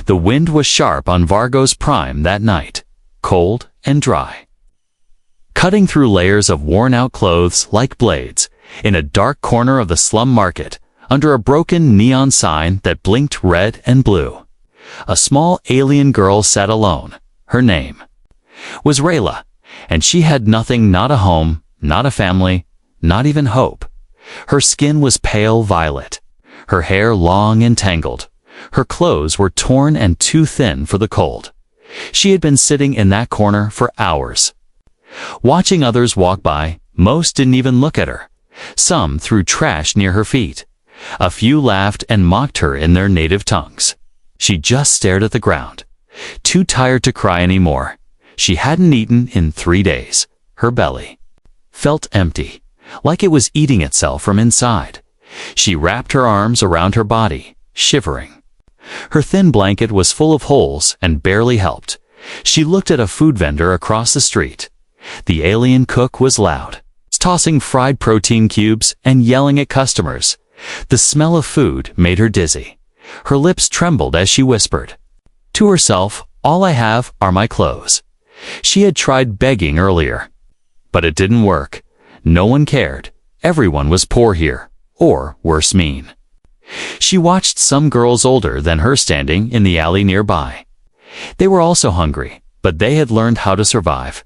The wind was sharp on Vargo's prime that night, cold and dry, cutting through layers of worn-out clothes like blades. In a dark corner of the slum market, under a broken neon sign that blinked red and blue, a small alien girl sat alone. Her name was Reyla, and she had nothing, not a home, not a family, not even hope. Her skin was pale violet, her hair long and tangled. Her clothes were torn and too thin for the cold. She had been sitting in that corner for hours, watching others walk by. Most didn't even look at her. Some threw trash near her feet. A few laughed and mocked her in their native tongues. She just stared at the ground, too tired to cry anymore. She hadn't eaten in 3 days. Her belly felt empty, like it was eating itself from inside. She wrapped her arms around her body, shivering. Her thin blanket was full of holes and barely helped. She looked at a food vendor across the street. The alien cook was loud, tossing fried protein cubes and yelling at customers. The smell of food made her dizzy. Her lips trembled as she whispered to herself, "All I have are my clothes." She had tried begging earlier, but it didn't work. No one cared. Everyone was poor here, or worse, mean. She watched some girls older than her standing in the alley nearby. They were also hungry, but they had learned how to survive.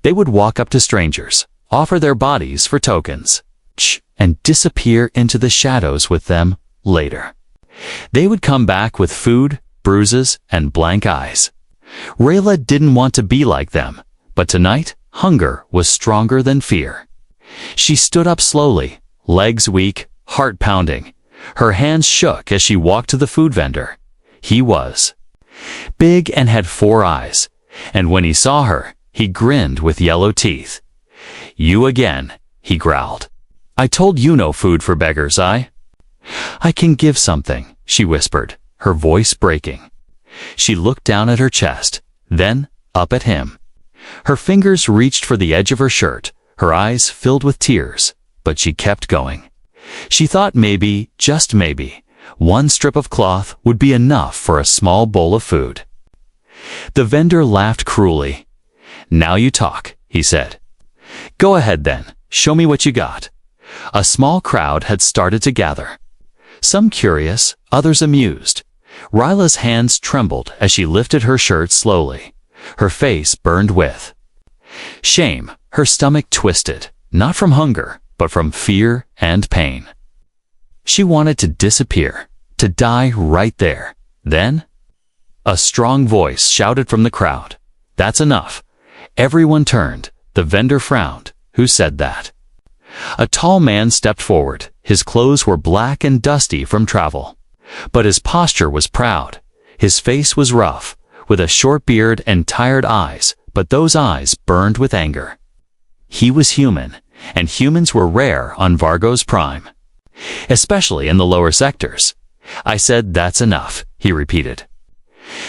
They would walk up to strangers, offer their bodies for tokens, and disappear into the shadows with them later. They would come back with food, bruises, and blank eyes. Reyla didn't want to be like them, but tonight, hunger was stronger than fear. She stood up slowly, legs weak, heart pounding. Her hands shook as she walked to the food vendor. He was big and had 4 eyes, and when he saw her, he grinned with yellow teeth. "You again," he growled. "I told you no food for beggars, I can give something," she whispered, her voice breaking. She looked down at her chest, then up at him. Her fingers reached for the edge of her shirt, her eyes filled with tears, but she kept going. She thought maybe, just maybe, one strip of cloth would be enough for a small bowl of food. The vendor laughed cruelly. "Now you talk," he said. "Go ahead then, show me what you got." A small crowd had started to gather. Some curious, others amused. Reyla's hands trembled as she lifted her shirt slowly. Her face burned with shame. Her stomach twisted, not from hunger, but from fear and pain. She wanted to disappear, to die right there. Then, a strong voice shouted from the crowd, "That's enough." Everyone turned. The vendor frowned. Who said that? A tall man stepped forward. His clothes were black and dusty from travel, but his posture was proud. His face was rough, with a short beard and tired eyes, but those eyes burned with anger. He was human, and humans were rare on Vargo's prime, especially in the lower sectors. "I said that's enough," he repeated.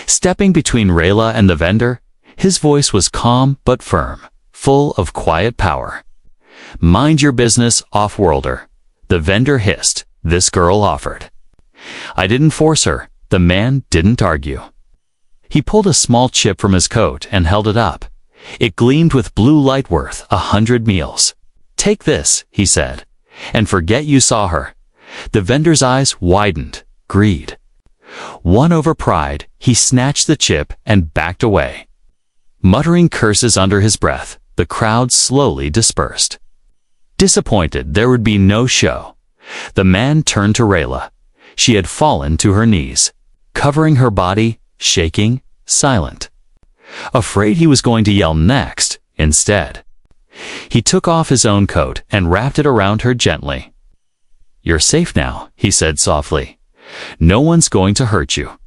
Stepping between Reyla and the vendor, his voice was calm but firm, full of quiet power. "Mind your business, off-worlder," the vendor hissed. This girl offered. "I didn't force her." The man didn't argue. He pulled a small chip from his coat and held it up. It gleamed with blue light worth 100 meals. "Take this," he said, "and forget you saw her." The vendor's eyes widened. Greed won over pride. He snatched the chip and backed away. Muttering curses under his breath, the crowd slowly dispersed. Disappointed there would be no show, the man turned to Reyla. She had fallen to her knees, covering her body, shaking, silent. Afraid he was going to yell next, instead, he took off his own coat and wrapped it around her gently. "You're safe now," he said softly. "No one's going to hurt you."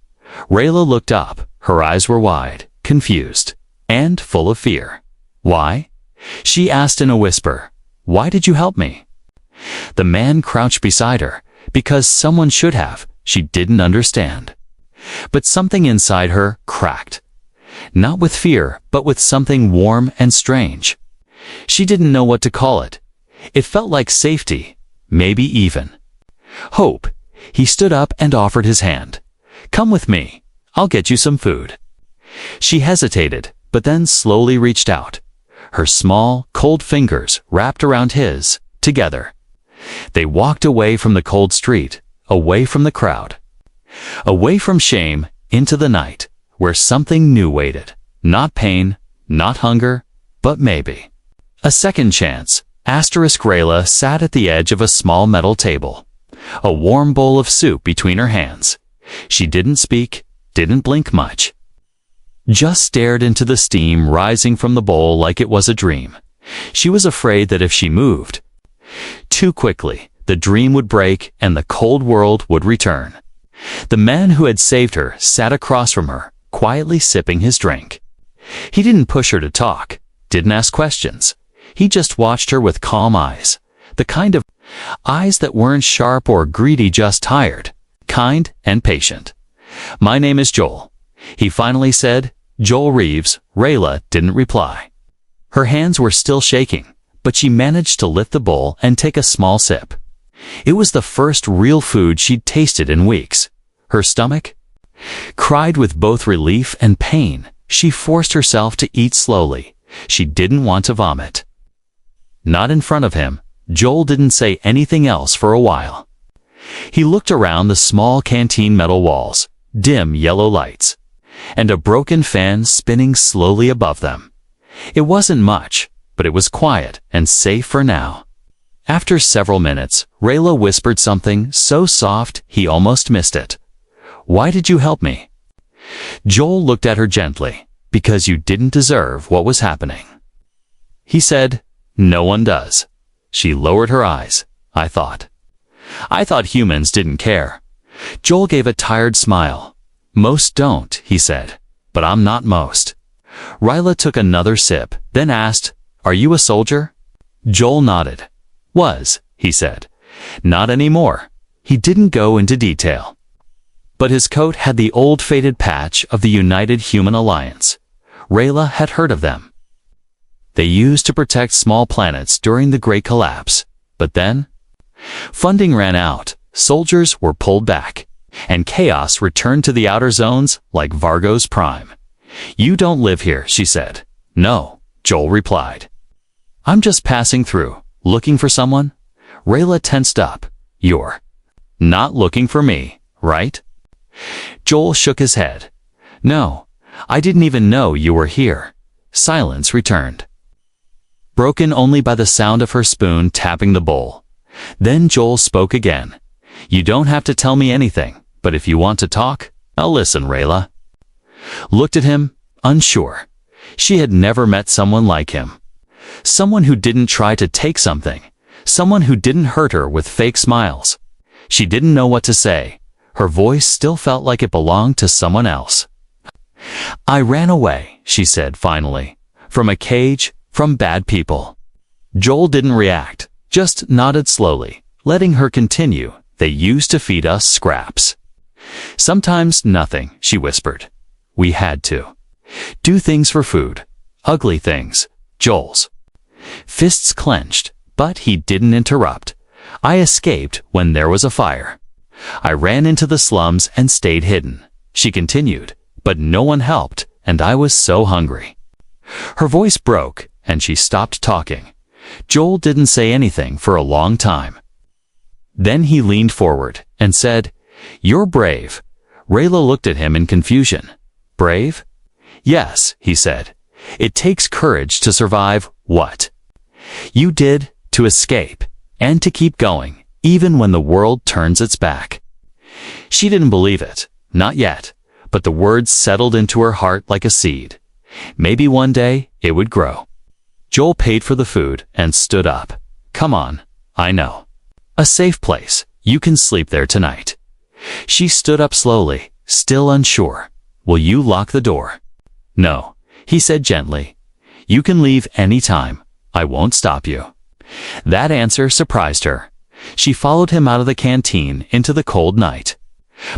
Reyla looked up. Her eyes were wide, confused, and full of fear. "Why?" she asked in a whisper. "Why did you help me?" The man crouched beside her. Because someone should have. She didn't understand. But something inside her cracked. Not with fear, but with something warm and strange. She didn't know what to call it. It felt like safety, maybe even hope. He stood up and offered his hand. "Come with me. I'll get you some food." She hesitated, but then slowly reached out. Her small, cold fingers wrapped around his, together. They walked away from the cold street, away from the crowd. Away from shame, into the night, where something new waited. Not pain, not hunger, but maybe a second chance. Reyla sat at the edge of a small metal table, a warm bowl of soup between her hands. She didn't speak, didn't blink much. Just stared into the steam rising from the bowl like it was a dream. She was afraid that if she moved too quickly, the dream would break and the cold world would return. The man who had saved her sat across from her, quietly sipping his drink. He didn't push her to talk, didn't ask questions. He just watched her with calm eyes, the kind of eyes that weren't sharp or greedy, just tired, kind and patient. "My name is Joel," he finally said. "Joel Reeves." Reyla didn't reply. Her hands were still shaking, but she managed to lift the bowl and take a small sip. It was the first real food she'd tasted in weeks. Her stomach cried with both relief and pain. She forced herself to eat slowly. She didn't want to vomit. Not in front of him. Joel didn't say anything else for a while. He looked around the small canteen metal walls, dim yellow lights, and a broken fan spinning slowly above them. It wasn't much, but it was quiet and safe for now. After several minutes, Reyla whispered something so soft he almost missed it. "Why did you help me?" Joel looked at her gently. "Because you didn't deserve what was happening," he said. "No one does." She lowered her eyes. I thought humans didn't care." Joel gave a tired smile. "Most don't," he said. "But I'm not most." Reyla took another sip, then asked, "Are you a soldier?" Joel nodded. "Was," he said. "Not anymore." He didn't go into detail. But his coat had the old faded patch of the United Human Alliance. Reyla had heard of them. They used to protect small planets during the Great Collapse. But then, funding ran out, soldiers were pulled back, and chaos returned to the outer zones like Vargo's Prime. "You don't live here," she said. "No," Joel replied. "I'm just passing through, looking for someone." Reyla tensed up. "You're not looking for me, right?" Joel shook his head. "No, I didn't even know you were here." Silence returned, broken only by the sound of her spoon tapping the bowl. Then Joel spoke again. "You don't have to tell me anything, but if you want to talk, I'll listen." Reyla looked at him, unsure. She had never met someone like him. Someone who didn't try to take something. Someone who didn't hurt her with fake smiles. She didn't know what to say. Her voice still felt like it belonged to someone else. "I ran away," she said finally. "From a cage, from bad people." Joel didn't react, just nodded slowly, letting her continue. "They used to feed us scraps. Sometimes nothing," she whispered. "We had to do things for food. Ugly things." Joel's fists clenched, but he didn't interrupt. "I escaped when there was a fire. I ran into the slums and stayed hidden," she continued. "But no one helped, and I was so hungry." Her voice broke, and she stopped talking. Joel didn't say anything for a long time. Then he leaned forward and said, "You're brave." Reyla looked at him in confusion. "Brave?" "Yes," he said. "It takes courage to survive what you did, to escape, and to keep going, even when the world turns its back." She didn't believe it, not yet, but the words settled into her heart like a seed. Maybe one day it would grow. Joel paid for the food and stood up. "Come on, I know a safe place. You can sleep there tonight." She stood up slowly, still unsure. "Will you lock the door?" "No," he said gently. "You can leave any time. I won't stop you." That answer surprised her. She followed him out of the canteen into the cold night.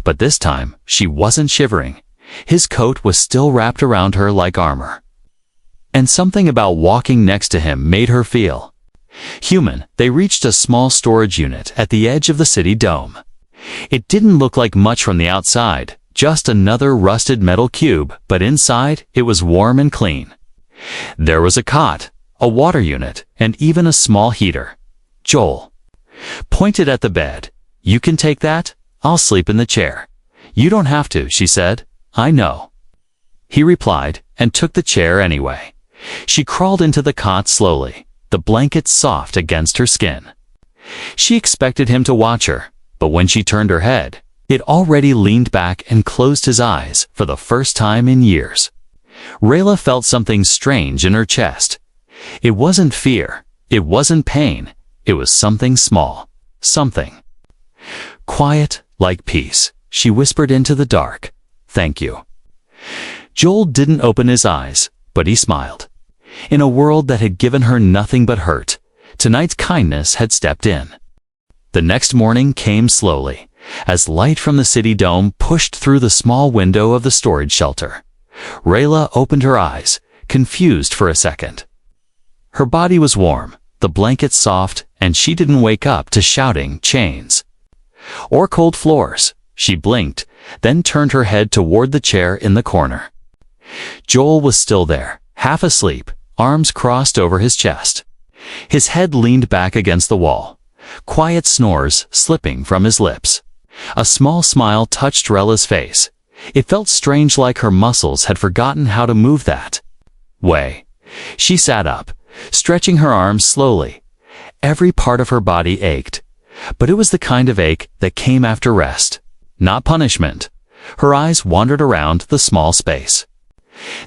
But this time, she wasn't shivering. His coat was still wrapped around her like armor. And something about walking next to him made her feel human. They reached a small storage unit at the edge of the city dome. It didn't look like much from the outside, Just another rusted metal cube, but inside it was warm and clean. There was a cot, a water unit, and even a small heater. Joel pointed at the bed. "You can take that? I'll sleep in the chair." "You don't have to," she said. "I know," he replied, and took the chair anyway. She crawled into the cot slowly, the blanket soft against her skin. She expected him to watch her, but when she turned her head, it already leaned back and closed his eyes for the first time in years. Reyla felt something strange in her chest. It wasn't fear, it wasn't pain, it was something small, something quiet, like peace. She whispered into the dark, "Thank you." Joel didn't open his eyes, but he smiled. In a world that had given her nothing but hurt, tonight's kindness had stepped in. The next morning came slowly, as light from the city dome pushed through the small window of the storage shelter. Reyla opened her eyes, confused for a second. Her body was warm, the blanket soft, and she didn't wake up to shouting chains or cold floors. She blinked, then turned her head toward the chair in the corner. Joel was still there, half asleep, arms crossed over his chest. His head leaned back against the wall, quiet snores slipping from his lips. A small smile touched Reyla's face. It felt strange, like her muscles had forgotten how to move that way. She sat up, stretching her arms slowly. Every part of her body ached, but it was the kind of ache that came after rest, not punishment. Her eyes wandered around the small space.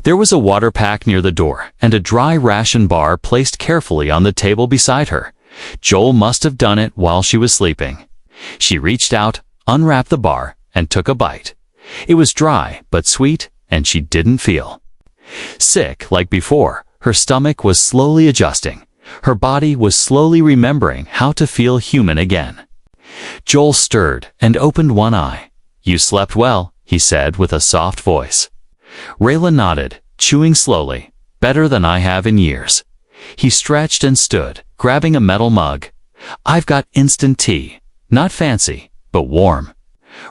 There was a water pack near the door and a dry ration bar placed carefully on the table beside her. Joel must have done it while she was sleeping. She reached out, unwrapped the bar, and took a bite. It was dry but sweet, and she didn't feel sick like before. Her stomach was slowly adjusting. Her body was slowly remembering how to feel human again. Joel stirred and opened one eye. "You slept well," he said with a soft voice. Reyla nodded, chewing slowly. "Better than I have in years." He stretched and stood, grabbing a metal mug. "I've got instant tea. Not fancy, but warm."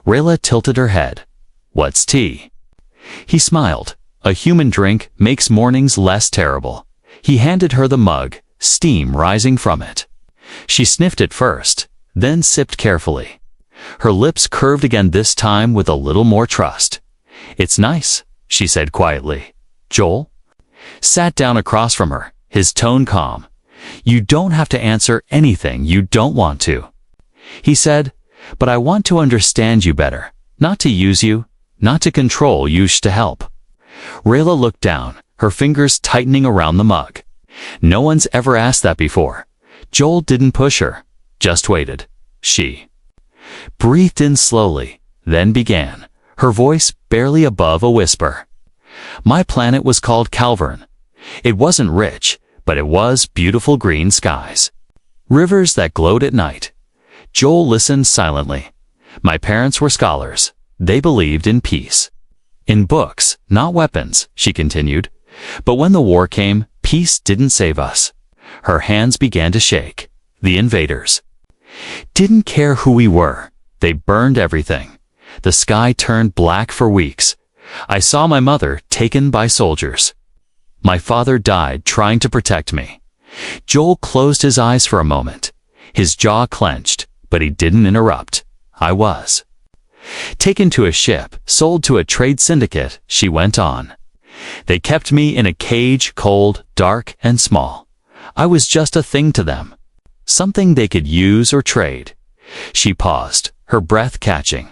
Reyla tilted her head. "What's tea?" He smiled. "A human drink makes mornings less terrible." He handed her the mug, steam rising from it. She sniffed it first, then sipped carefully. Her lips curved again, this time with a little more trust. "It's nice," she said quietly. Joel sat down across from her, his tone calm. "You don't have to answer anything you don't want to," he said, "but I want to understand you better, not to use you, not to control you, to help." Reyla looked down, her fingers tightening around the mug. No one's ever asked that before. Joel didn't push her, just waited. She breathed in slowly, then began, her voice barely above a whisper. "My planet was called Calvern. It wasn't rich, but it was beautiful green skies. Rivers that glowed at night." Joel listened silently. "My parents were scholars. They believed in peace. In books, not weapons," she continued. "But when the war came, peace didn't save us." Her hands began to shake. "The invaders didn't care who we were. They burned everything. The sky turned black for weeks. I saw my mother taken by soldiers. My father died trying to protect me." Joel closed his eyes for a moment. His jaw clenched, but he didn't interrupt. "I was taken to a ship, sold to a trade syndicate," she went on. "They kept me in a cage, cold, dark, and small. I was just a thing to them, something they could use or trade." She paused, her breath catching.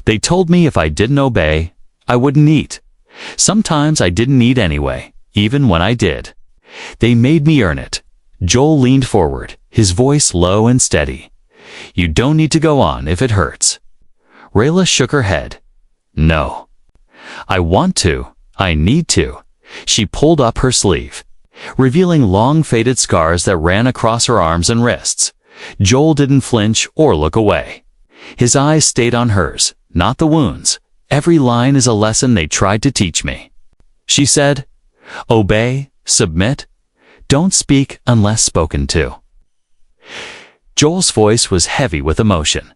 "They told me if I didn't obey, I wouldn't eat. Sometimes I didn't eat anyway, even when I did. They made me earn it." Joel leaned forward, his voice low and steady. "You don't need to go on if it hurts." Reyla shook her head. "No. I want to. I need to." She pulled up her sleeve, revealing long faded scars that ran across her arms and wrists. Joel didn't flinch or look away. His eyes stayed on hers, not the wounds. "Every line is a lesson they tried to teach me," she said. "Obey, submit, don't speak unless spoken to." Joel's voice was heavy with emotion.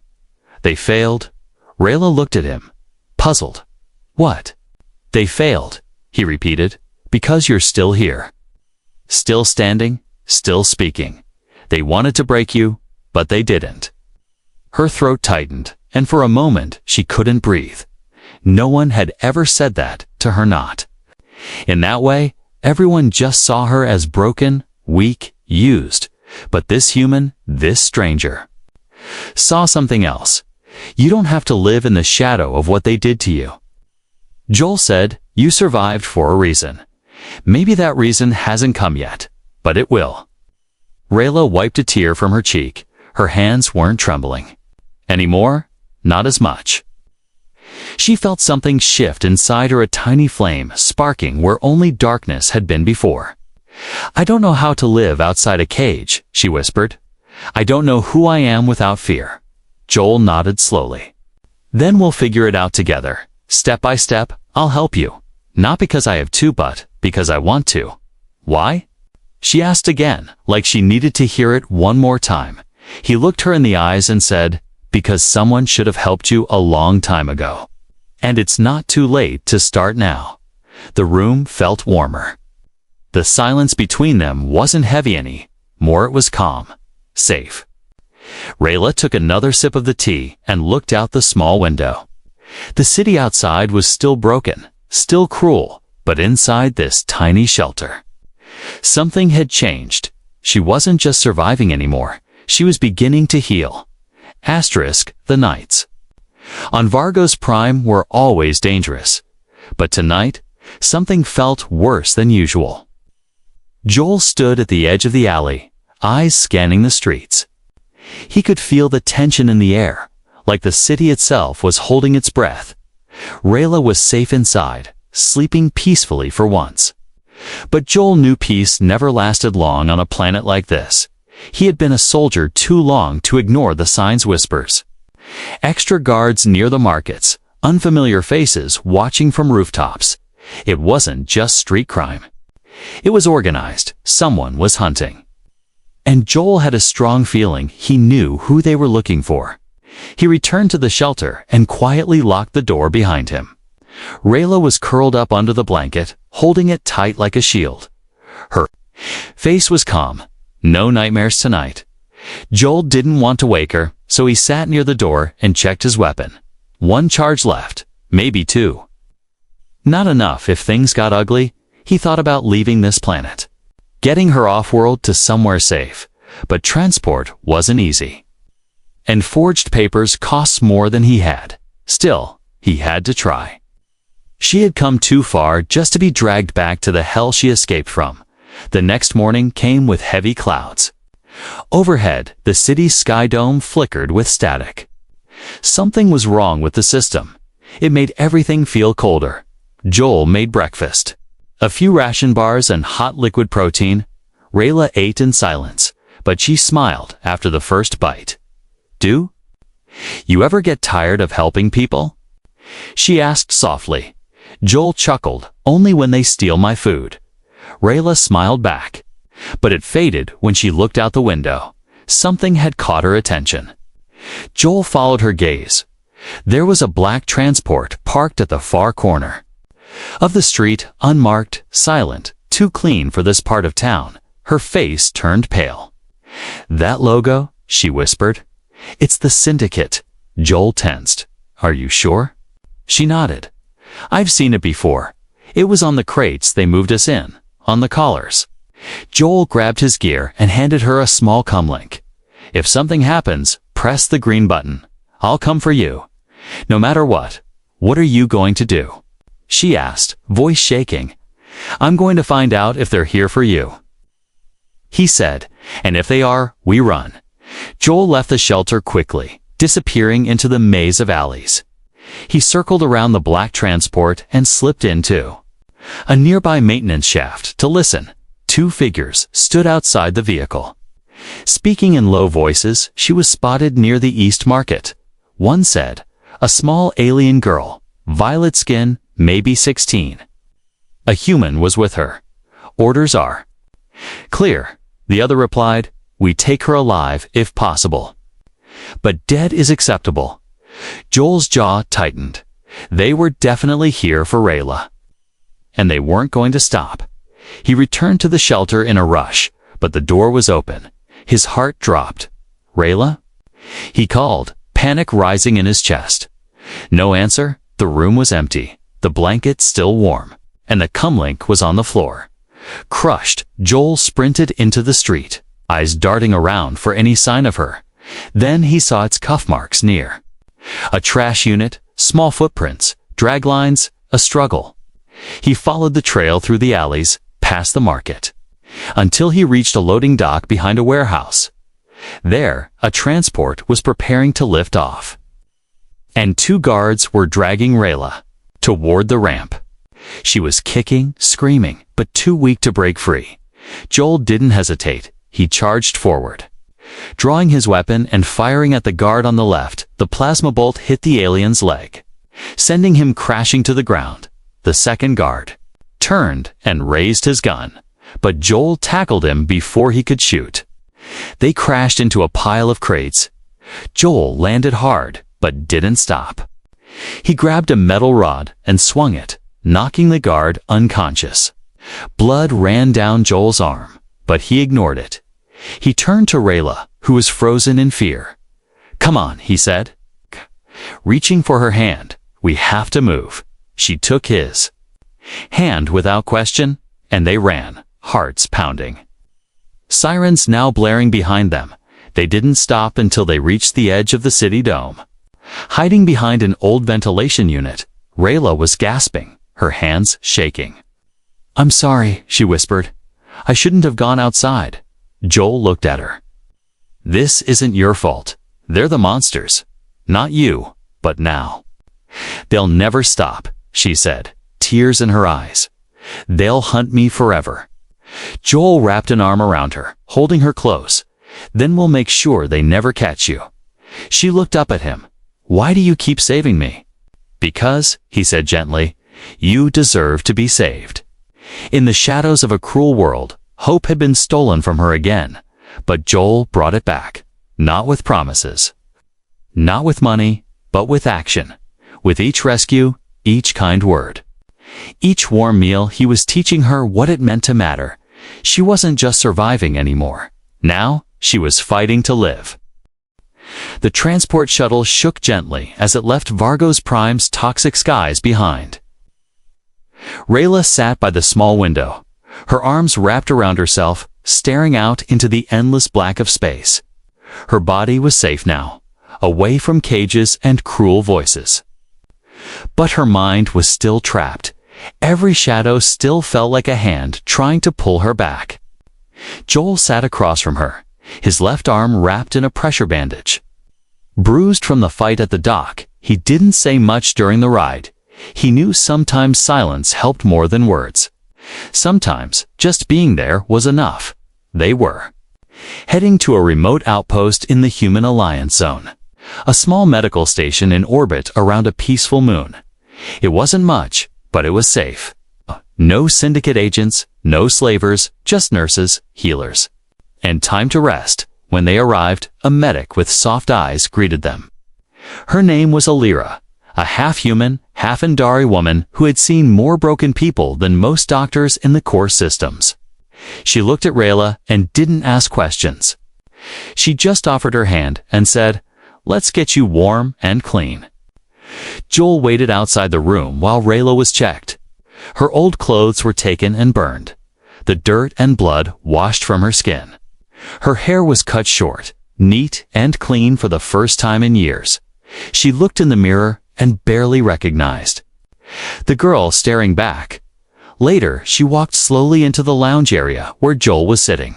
"They failed." Reyla looked at him. puzzled. What? They failed, he repeated, because you're still here. Still standing, still speaking. They wanted to break you, but they didn't. Her throat tightened, and for a moment she couldn't breathe. No one had ever said that to her not. In that way, everyone just saw her as broken, weak, used. But this human, this stranger, saw something else. You don't have to live in the shadow of what they did to you. Joel said, you survived for a reason. Maybe that reason hasn't come yet, but it will. Reyla wiped a tear from her cheek. Her hands weren't trembling. Anymore? Not as much. She felt something shift inside her, a tiny flame sparking where only darkness had been before. I don't know how to live outside a cage, she whispered. I don't know who I am without fear. Joel nodded slowly. Then we'll figure it out together. Step by step, I'll help you. Not because I have to, but because I want to. Why? She asked again, like she needed to hear it one more time. He looked her in the eyes and said, because someone should have helped you a long time ago. And it's not too late to start now. The room felt warmer. The silence between them wasn't heavy any more. It was calm, safe. Reyla took another sip of the tea and looked out the small window. The city outside was still broken, still cruel, but inside this tiny shelter, something had changed. She wasn't just surviving anymore. She was beginning to heal. The nights on Vargo's Prime were always dangerous, but tonight, something felt worse than usual. Joel stood at the edge of the alley, eyes scanning the streets. He could feel the tension in the air, like the city itself was holding its breath. Reyla was safe inside, sleeping peacefully for once. But Joel knew peace never lasted long on a planet like this. He had been a soldier too long to ignore the signs' whispers. Extra guards near the markets, unfamiliar faces watching from rooftops. It wasn't just street crime. It was organized. Someone was hunting. And Joel had a strong feeling he knew who they were looking for. He returned to the shelter and quietly locked the door behind him. Reyla was curled up under the blanket, holding it tight like a shield. Her face was calm. No nightmares tonight. Joel didn't want to wake her, so he sat near the door and checked his weapon. One charge left, maybe two. Not enough if things got ugly. He thought about leaving this planet, getting her off-world to somewhere safe, but transport wasn't easy. And forged papers cost more than he had. Still, he had to try. She had come too far just to be dragged back to the hell she escaped from. The next morning came with heavy clouds. Overhead, the city's sky dome flickered with static. Something was wrong with the system. It made everything feel colder. Joel made breakfast. A few ration bars and hot liquid protein. Reyla ate in silence, but she smiled after the first bite. Do you ever get tired of helping people? She asked softly. Joel chuckled, only when they steal my food. Reyla smiled back, but it faded when she looked out the window. Something had caught her attention. Joel followed her gaze. There was a black transport parked at the far corner of the street, unmarked, silent, too clean for this part of town. Her face turned pale. That logo, she whispered. It's the syndicate. Joel tensed. Are you sure? She nodded. I've seen it before. It was on the crates they moved us in, on the collars. Joel grabbed his gear and handed her a small comlink. If something happens, press the green button. I'll come for you. No matter what. What are you going to do? She asked, voice shaking. I'm going to find out if they're here for you, he said, and if they are, we run. Joel left the shelter quickly, disappearing into the maze of alleys. He circled around the black transport and slipped into a nearby maintenance shaft to listen. Two figures stood outside the vehicle. Speaking in low voices, she was spotted near the East Market. One said, a small alien girl, violet skin, maybe 16. A human was with her. Orders are clear. The other replied, we take her alive if possible. But dead is acceptable. Joel's jaw tightened. They were definitely here for Reyla. And they weren't going to stop. He returned to the shelter in a rush, but the door was open. His heart dropped. "Reyla?" he called, panic rising in his chest. No answer. The room was empty, the blanket still warm, and the cumlink was on the floor. Crushed, Joel sprinted into the street, eyes darting around for any sign of her. Then he saw its cuff marks near. A trash unit, small footprints, drag lines, a struggle. He followed the trail through the alleys, past the market, until he reached a loading dock behind a warehouse. There, a transport was preparing to lift off. And 2 guards were dragging Reyla toward the ramp. She was kicking, screaming, but too weak to break free. Joel didn't hesitate. He charged forward. Drawing his weapon and firing at the guard on the left, the plasma bolt hit the alien's leg, sending him crashing to the ground. The second guard turned and raised his gun, but Joel tackled him before he could shoot. They crashed into a pile of crates. Joel landed hard, but didn't stop. He grabbed a metal rod and swung it, knocking the guard unconscious. Blood ran down Joel's arm, but he ignored it. He turned to Reyla, who was frozen in fear. "Come on," he said. Reaching for her hand, "We have to move." She took his hand without question, and they ran, hearts pounding. Sirens now blaring behind them. They didn't stop until they reached the edge of the city dome. Hiding behind an old ventilation unit, Reyla was gasping, her hands shaking. "I'm sorry," she whispered. "I shouldn't have gone outside." Joel looked at her. "This isn't your fault. They're the monsters. Not you, but now." "They'll never stop," she said, tears in her eyes. "They'll hunt me forever." Joel wrapped an arm around her, holding her close. "Then we'll make sure they never catch you." She looked up at him. "Why do you keep saving me?" "Because," he said gently, "you deserve to be saved." In the shadows of a cruel world, hope had been stolen from her again, but Joel brought it back. Not with promises, not with money, but with action. With each rescue, each kind word, each warm meal, he was teaching her what it meant to matter. She wasn't just surviving anymore. Now, she was fighting to live. The transport shuttle shook gently as it left Vargos Prime's toxic skies behind. Reyla sat by the small window, her arms wrapped around herself, staring out into the endless black of space. Her body was safe now, away from cages and cruel voices. But her mind was still trapped. Every shadow still felt like a hand trying to pull her back. Joel sat across from her, his left arm wrapped in a pressure bandage. Bruised from the fight at the dock, he didn't say much during the ride. He knew sometimes silence helped more than words. Sometimes just being there was enough. They were heading to a remote outpost in the Human Alliance Zone, a small medical station in orbit around a peaceful moon. It wasn't much, but it was safe. No syndicate agents, no slavers, just nurses, healers. And time to rest. When they arrived, a medic with soft eyes greeted them. Her name was Alira, a half-human, half-Andari woman who had seen more broken people than most doctors in the core systems. She looked at Reyla and didn't ask questions. She just offered her hand and said, "Let's get you warm and clean." Joel waited outside the room while Reyla was checked. Her old clothes were taken and burned. The dirt and blood washed from her skin. Her hair was cut short, neat and clean for the first time in years. She looked in the mirror and barely recognized the girl staring back. Later, she walked slowly into the lounge area where Joel was sitting.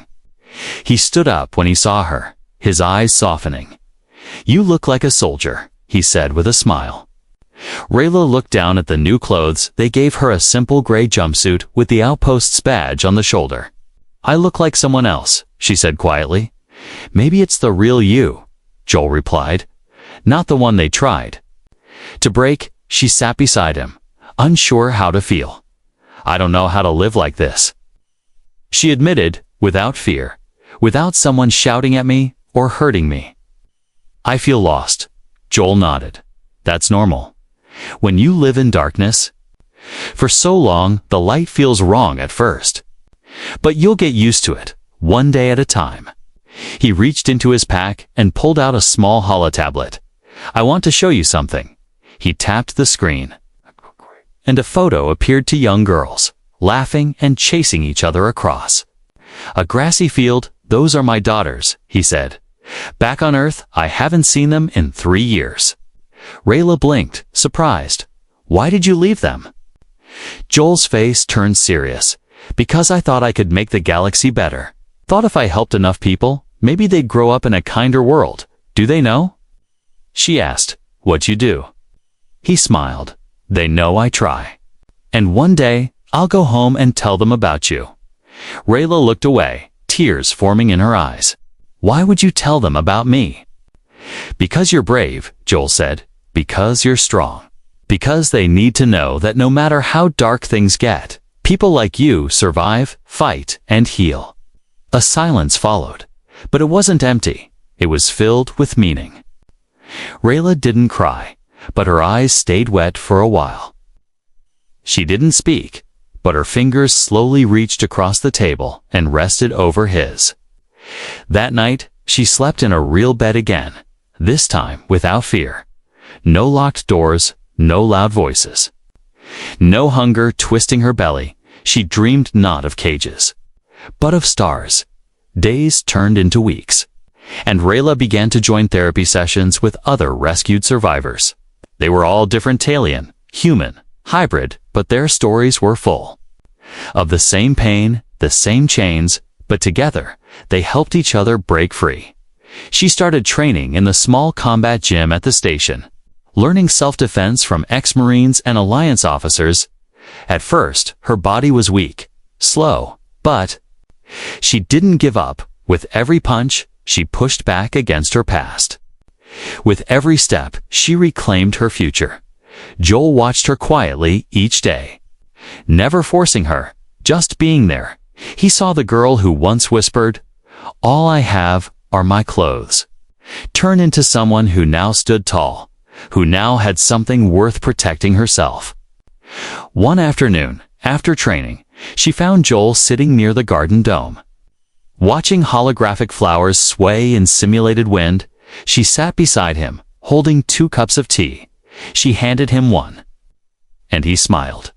He stood up when he saw her, his eyes softening. "You look like a soldier," he said with a smile. Reyla looked down at the new clothes. They gave her a simple gray jumpsuit with the outpost's badge on the shoulder. "I look like someone else," she said quietly. "Maybe it's the real you," Joel replied. "Not the one they tried to break." She sat beside him, unsure how to feel. "I don't know how to live like this," she admitted, without fear, without someone shouting at me or hurting me. "I feel lost." Joel nodded. "That's normal. When you live in darkness, for so long, the light feels wrong at first. But you'll get used to it, one day at a time. He reached into his pack and pulled out a small holotablet. I want to show you something. He tapped the screen, and a photo appeared to young girls, laughing and chasing each other across a grassy field. Those are my daughters, he said. Back on Earth, I haven't seen them in 3 years. Reyla blinked, surprised. Why did you leave them? Joel's face turned serious. Because I thought I could make the galaxy better. Thought if I helped enough people, maybe they'd grow up in a kinder world. Do they know? She asked, What'd you do? He smiled. They know I try. And one day, I'll go home and tell them about you. Reyla looked away, tears forming in her eyes. Why would you tell them about me? Because you're brave, Joel said. Because you're strong. Because they need to know that no matter how dark things get, people like you survive, fight, and heal. A silence followed, but it wasn't empty. It was filled with meaning. Reyla didn't cry, but her eyes stayed wet for a while. She didn't speak, but her fingers slowly reached across the table and rested over his. That night, she slept in a real bed again, this time without fear. No locked doors, no loud voices. No hunger twisting her belly. She dreamed not of cages, but of stars. Days turned into weeks, and Reyla began to join therapy sessions with other rescued survivors. They were all different alien, human, hybrid, but their stories were full of the same pain, the same chains, but together, they helped each other break free. She started training in the small combat gym at the station, learning self-defense from ex-Marines and Alliance officers. At first, her body was weak, slow, but she didn't give up. With every punch, she pushed back against her past. With every step, she reclaimed her future. Joel watched her quietly each day, never forcing her, just being there. He saw the girl who once whispered, "All I have are my clothes," turn into someone who now stood tall, who now had something worth protecting herself. One afternoon, after training, she found Joel sitting near the garden dome. Watching holographic flowers sway in simulated wind, she sat beside him, holding 2 cups of tea. She handed him one, and he smiled.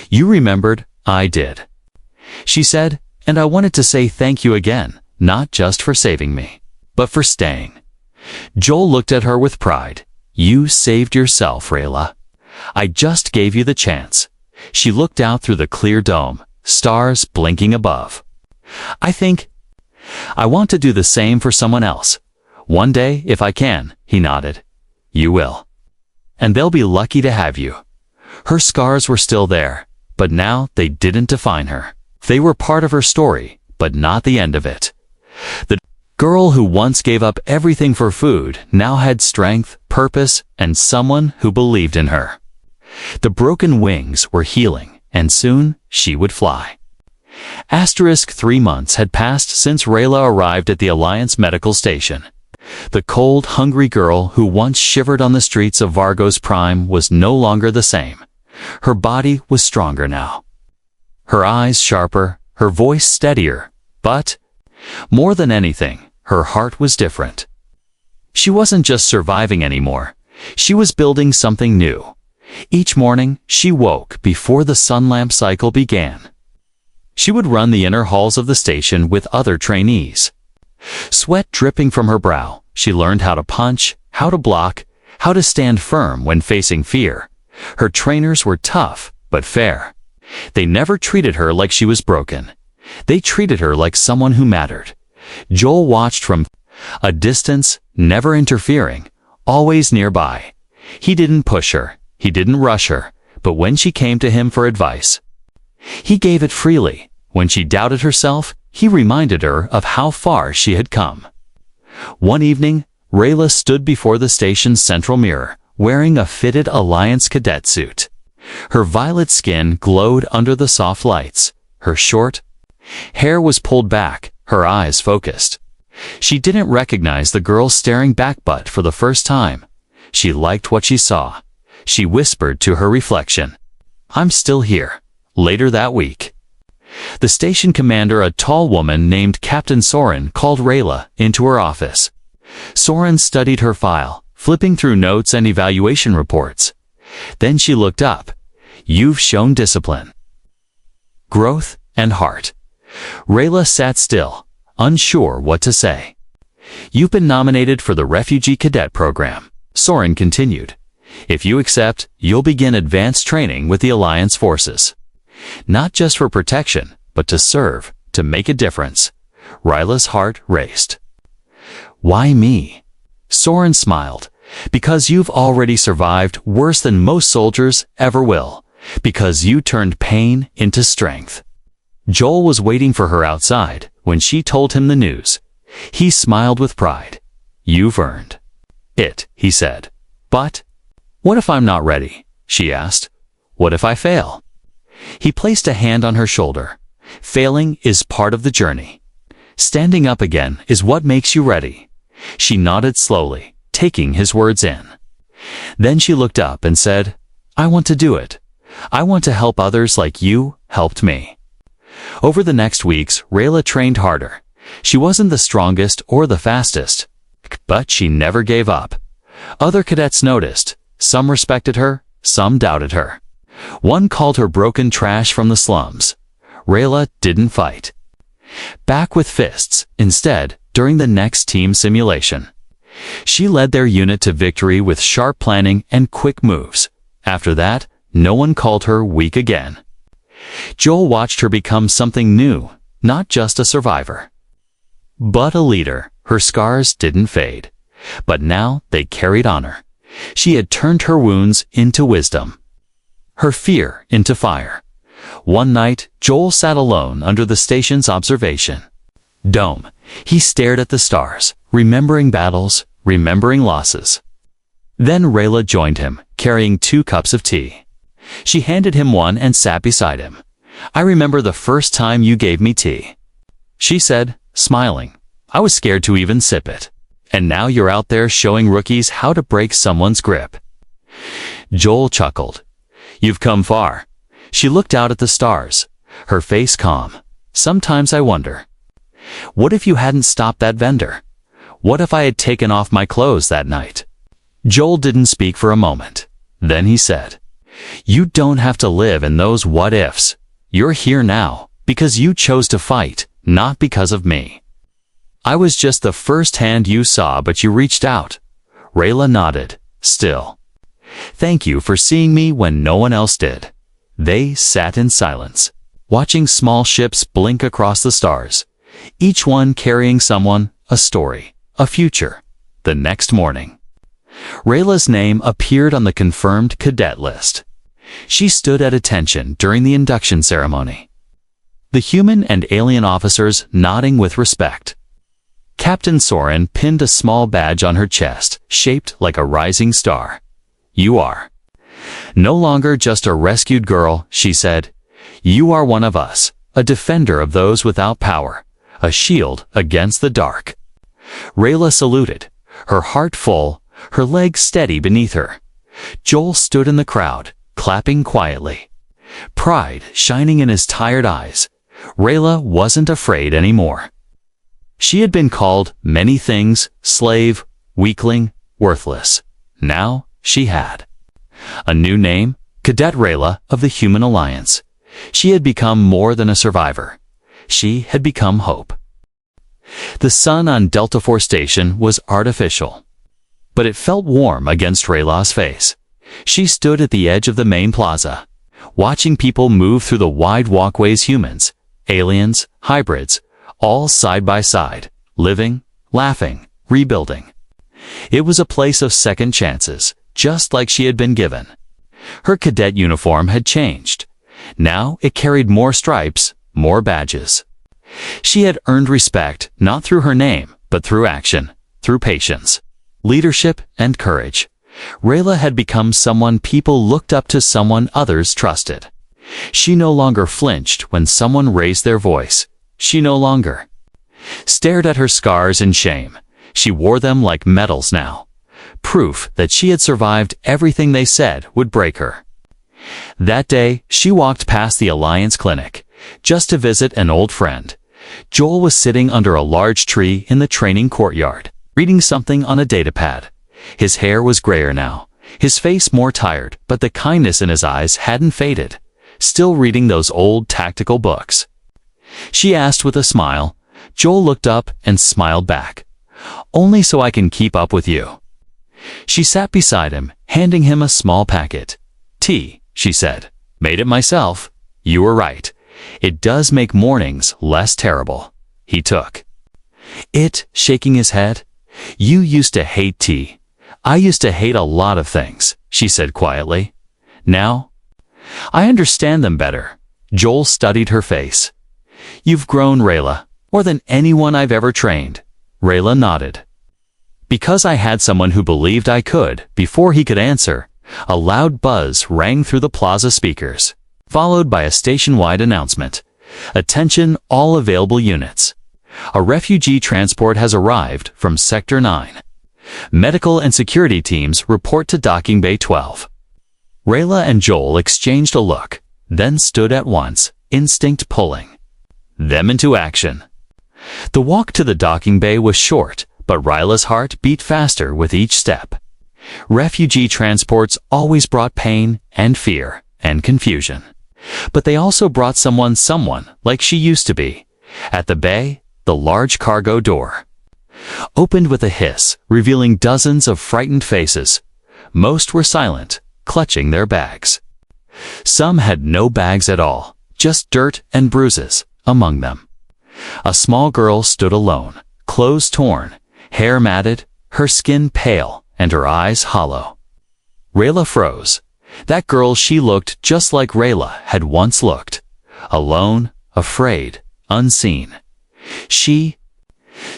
"You remembered, I did," she said, "and I wanted to say thank you again, not just for saving me, but for staying." Joel looked at her with pride. "You saved yourself, Reyla. I just gave you the chance." She looked out through the clear dome, stars blinking above. I want to do the same for someone else. One day, if I can," he nodded. "You will. And they'll be lucky to have you." Her scars were still there, but now they didn't define her. They were part of her story, but not the end of it. The girl who once gave up everything for food now had strength, purpose, and someone who believed in her. The broken wings were healing, and soon she would fly. 3 months had passed since Reyla arrived at the Alliance medical station. The cold, hungry girl who once shivered on the streets of Vargos Prime was no longer the same. Her body was stronger now. Her eyes sharper, her voice steadier, but more than anything, her heart was different. She wasn't just surviving anymore. She was building something new. Each morning, she woke before the sun lamp cycle began. She would run the inner halls of the station with other trainees. Sweat dripping from her brow, she learned how to punch, how to block, how to stand firm when facing fear. Her trainers were tough, but fair. They never treated her like she was broken. They treated her like someone who mattered. Joel watched from a distance, never interfering, always nearby. He didn't push her, he didn't rush her, but when she came to him for advice, he gave it freely. When she doubted herself, he reminded her of how far she had come. One evening, Reyla stood before the station's central mirror, wearing a fitted Alliance cadet suit. Her violet skin glowed under the soft lights. Her short hair was pulled back, her eyes focused. She didn't recognize the girl staring back, but for the first time, she liked what she saw. she whispered to her reflection. "I'm still here." Later that week, the station commander, a tall woman named Captain Soren, called Reyla into her office. Soren studied her file, flipping through notes and evaluation reports. Then she looked up. "You've shown discipline, growth, and heart." Reyla sat still, unsure what to say. "You've been nominated for the Refugee Cadet Program," Soren continued. "If you accept, you'll begin advanced training with the Alliance forces. Not just for protection, but to serve, to make a difference." Reyla's heart raced. "Why me?" Soren smiled. "Because you've already survived worse than most soldiers ever will. Because you turned pain into strength." Joel was waiting for her outside when she told him the news. He smiled with pride. "You've earned it," he said. "But what if I'm not ready?" she asked. "What if I fail?" He placed a hand on her shoulder. "Failing is part of the journey. Standing up again is what makes you ready." She nodded slowly, taking his words in. Then she looked up and said, "I want to do it. I want to help others like you helped me." Over the next weeks, Reyla trained harder. She wasn't the strongest or the fastest, but she never gave up. Other cadets noticed. Some respected her, some doubted her. One called her broken trash from the slums. Reyla didn't fight back with fists. Instead, during the next team simulation, she led their unit to victory with sharp planning and quick moves. After that, no one called her weak again. Joel watched her become something new, not just a survivor, but a leader. Her scars didn't fade, but now they carried honor. She had turned her wounds into wisdom, her fear into fire. One night, Joel sat alone under the station's observation dome. He stared at the stars, remembering battles, remembering losses. Then Reyla joined him, carrying 2 cups of tea. She handed him one and sat beside him. "I remember the first time you gave me tea," she said, smiling. "I was scared to even sip it. And now you're out there showing rookies how to break someone's grip." Joel chuckled. "You've come far." She looked out at the stars, her face calm. "Sometimes I wonder, what if you hadn't stopped that vendor? What if I had taken off my clothes that night?" Joel didn't speak for a moment. Then he said, "You don't have to live in those what-ifs. You're here now, because you chose to fight, not because of me. I was just the first hand you saw, but you reached out." Reyla nodded, still. "Thank you for seeing me when no one else did." They sat in silence, watching small ships blink across the stars, each one carrying someone, a story, a future. The next morning, Reyla's name appeared on the confirmed cadet list. She stood at attention during the induction ceremony, the human and alien officers nodding with respect. Captain Soren pinned a small badge on her chest, shaped like a rising star. "You are no longer just a rescued girl," she said. "You are one of us, a defender of those without power, a shield against the dark." Reyla saluted, her heart full, her legs steady beneath her. Joel stood in the crowd, clapping quietly, pride shining in his tired eyes. Reyla wasn't afraid anymore. She had been called many things: slave, weakling, worthless. Now she had a new name, Cadet Reyla of the Human Alliance. She had become more than a survivor. She had become hope. The sun on Delta 4 Station was artificial, but it felt warm against Reyla's face. She stood at the edge of the main plaza, watching people move through the wide walkways, humans, aliens, hybrids, all side by side, living, laughing, rebuilding. It was a place of second chances, just like she had been given. Her cadet uniform had changed. Now it carried more stripes, more badges. She had earned respect not through her name, but through action, through patience, leadership, and courage. Reyla had become someone people looked up to, someone others trusted. She no longer flinched when someone raised their voice. She no longer stared at her scars in shame. She wore them like medals now, proof that she had survived everything they said would break her. That day, she walked past the Alliance Clinic, just to visit an old friend. Joel was sitting under a large tree in the training courtyard, reading something on a datapad. His hair was grayer now, his face more tired, but the kindness in his eyes hadn't faded. Still reading those old tactical books. She asked with a smile. Joel looked up and smiled back. Only so I can keep up with you. She sat beside him, handing him a small packet. Tea, she said. Made it myself. You were right. It does make mornings less terrible. He took it, shaking his head. You used to hate tea. I used to hate a lot of things, she said quietly. Now, I understand them better. Joel studied her face. You've grown, Reyla, more than anyone I've ever trained. Reyla nodded. Because I had someone who believed I could, before he could answer, a loud buzz rang through the plaza speakers, followed by a station-wide announcement. Attention all available units. A refugee transport has arrived from Sector 9. Medical and security teams report to Docking Bay 12. Reyla and Joel exchanged a look, then stood at once, instinct pulling them into action. The walk to the docking bay was short, but Reyla's heart beat faster with each step. Refugee transports always brought pain and fear and confusion. But they also brought someone like she used to be. At the bay, the large cargo door opened with a hiss, revealing dozens of frightened faces. Most were silent, clutching their bags. Some had no bags at all, just dirt and bruises among them. A small girl stood alone, clothes torn, hair matted, her skin pale, and her eyes hollow. Reyla froze. That girl, she looked just like Reyla had once looked. Alone, afraid, unseen. She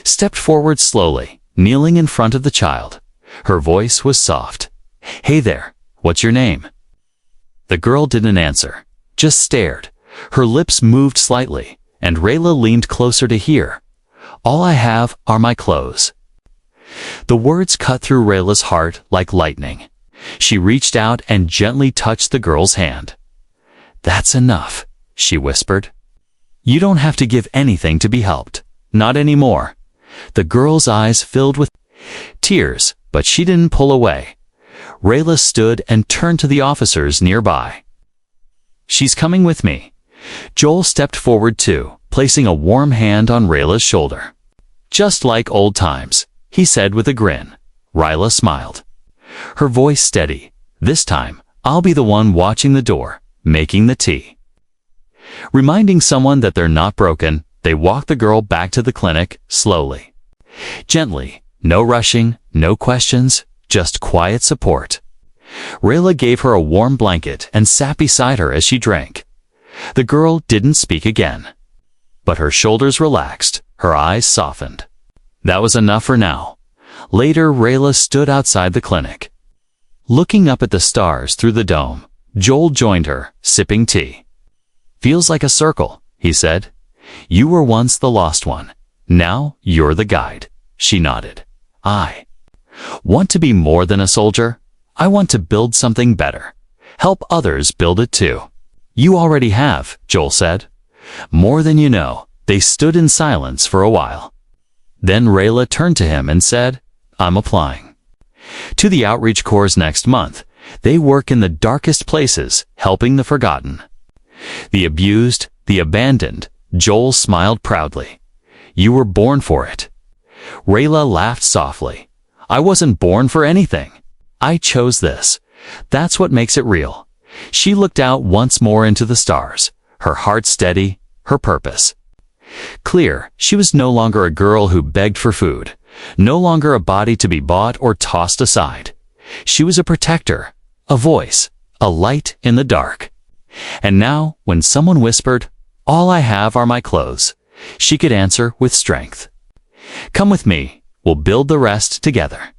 stepped forward slowly, kneeling in front of the child. Her voice was soft. Hey there, what's your name? The girl didn't answer, just stared. Her lips moved slightly, and Reyla leaned closer to hear. All I have are my clothes. The words cut through Reyla's heart like lightning. She reached out and gently touched the girl's hand. That's enough, she whispered. You don't have to give anything to be helped. Not anymore. The girl's eyes filled with tears, but she didn't pull away. Reyla stood and turned to the officers nearby. She's coming with me. Joel stepped forward too, placing a warm hand on Reyla's shoulder. Just like old times, he said with a grin. Reyla smiled. Her voice steady. This time, I'll be the one watching the door, making the tea. Reminding someone that they're not broken, they walked the girl back to the clinic, slowly. Gently, no rushing, no questions, just quiet support. Reyla gave her a warm blanket and sat beside her as she drank. The girl didn't speak again. But her shoulders relaxed, her eyes softened. That was enough for now. Later, Reyla stood outside the clinic. Looking up at the stars through the dome, Joel joined her, sipping tea. Feels like a circle, he said. You were once the lost one. Now you're the guide. She nodded. I want to be more than a soldier. I want to build something better. Help others build it too. You already have, Joel said. More than you know. They stood in silence for a while. Then Reyla turned to him and said, I'm applying to the Outreach Corps next month. They work in the darkest places, helping the forgotten, the abused, the abandoned. Joel smiled proudly. You were born for it. Reyla laughed softly. I wasn't born for anything. I chose this. That's what makes it real. She looked out once more into the stars, her heart steady, her purpose clear. She was no longer a girl who begged for food, no longer a body to be bought or tossed aside. She was a protector, a voice, a light in the dark. And now, when someone whispered, all I have are my clothes, she could answer with strength. Come with me, we'll build the rest together.